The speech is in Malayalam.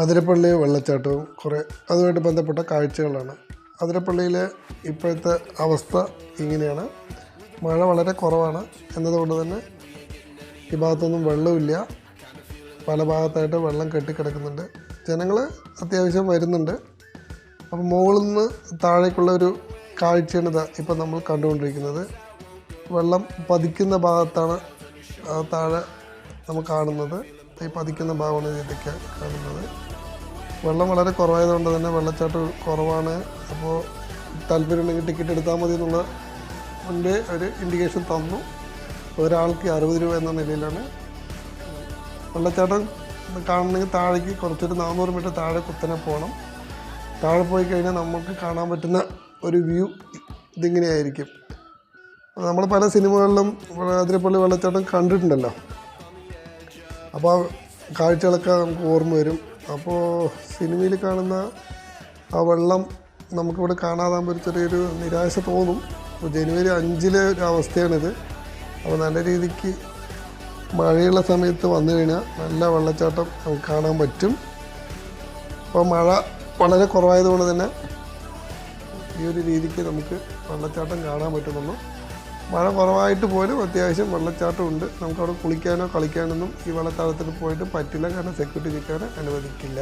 അതിരപ്പള്ളി വെള്ളച്ചാട്ടവും കുറേ അതുമായിട്ട് ബന്ധപ്പെട്ട കാഴ്ചകളാണ്. അതിരപ്പള്ളിയിലെ ഇപ്പോഴത്തെ അവസ്ഥ ഇങ്ങനെയാണ്. മഴ വളരെ കുറവാണ് എന്നതുകൊണ്ട് തന്നെ ഈ ഭാഗത്തൊന്നും വെള്ളമില്ല. പല ഭാഗത്തായിട്ട് വെള്ളം കെട്ടിക്കിടക്കുന്നുണ്ട്. ജനങ്ങൾ അത്യാവശ്യം വരുന്നുണ്ട്. അപ്പോൾ മുകളിൽ നിന്ന് താഴേക്കുള്ള ഒരു കാഴ്ചയാണ് ഇപ്പം നമ്മൾ കണ്ടുകൊണ്ടിരിക്കുന്നത്. വെള്ളം പതിക്കുന്ന ഭാഗത്താണ് താഴെ നമ്മൾ കാണുന്നത്. ഈ പതിക്കുന്ന ഭാഗമാണ് ഇതൊക്കെ കാണുന്നത്. വെള്ളം വളരെ കുറവായതുകൊണ്ട് തന്നെ വെള്ളച്ചാട്ടം കുറവാണ്. അപ്പോൾ താല്പര്യമുണ്ടെങ്കിൽ ടിക്കറ്റ് എടുത്താൽ മതി എന്നുള്ള മുൻപേ ഒരു ഇൻഡിക്കേഷൻ തന്നു. ഒരാൾക്ക് 60 രൂപ എന്ന നിലയിലാണ്. വെള്ളച്ചാട്ടം കാണണമെങ്കിൽ താഴേക്ക് കുറച്ചൊരു 400 മീറ്റർ താഴെ കുത്തനെ പോകണം. താഴെ പോയി കഴിഞ്ഞാൽ നമുക്ക് കാണാൻ പറ്റുന്ന ഒരു വ്യൂ ഇതിങ്ങനെയായിരിക്കും. നമ്മൾ പല സിനിമകളിലും അതിരപ്പള്ളി വെള്ളച്ചാട്ടം കണ്ടിട്ടുണ്ടല്ലോ. അപ്പോൾ ആ കാഴ്ചകളൊക്കെ നമുക്ക് ഓർമ്മ വരും. അപ്പോൾ സിനിമയിൽ കാണുന്ന ആ വെള്ളം നമുക്കിവിടെ കാണാതാകുമ്പോൾ ഒരു ചെറിയൊരു നിരാശ തോന്നും. അപ്പോൾ ജനുവരി 5 ഒരു അവസ്ഥയാണിത്. അപ്പോൾ നല്ല രീതിക്ക് മഴയുള്ള സമയത്ത് വന്നു കഴിഞ്ഞാൽ നല്ല വെള്ളച്ചാട്ടം നമുക്ക് കാണാൻ പറ്റും. അപ്പോൾ മഴ വളരെ കുറവായതുകൊണ്ട് തന്നെ ഈ ഒരു രീതിക്ക് നമുക്ക് വെള്ളച്ചാട്ടം കാണാൻ പറ്റുന്നുള്ളൂ. മഴ കുറവായിട്ട് പോലും അത്യാവശ്യം വെള്ളച്ചാട്ടം ഉണ്ട്. നമുക്കവിടെ കുളിക്കാനോ കളിക്കാനൊന്നും ഈ വെള്ളച്ചാട്ടത്തിൽ പോയിട്ട് പറ്റില്ല. കാരണം സെക്യൂരിറ്റി നിൽക്കാൻ അനുവദിക്കില്ല.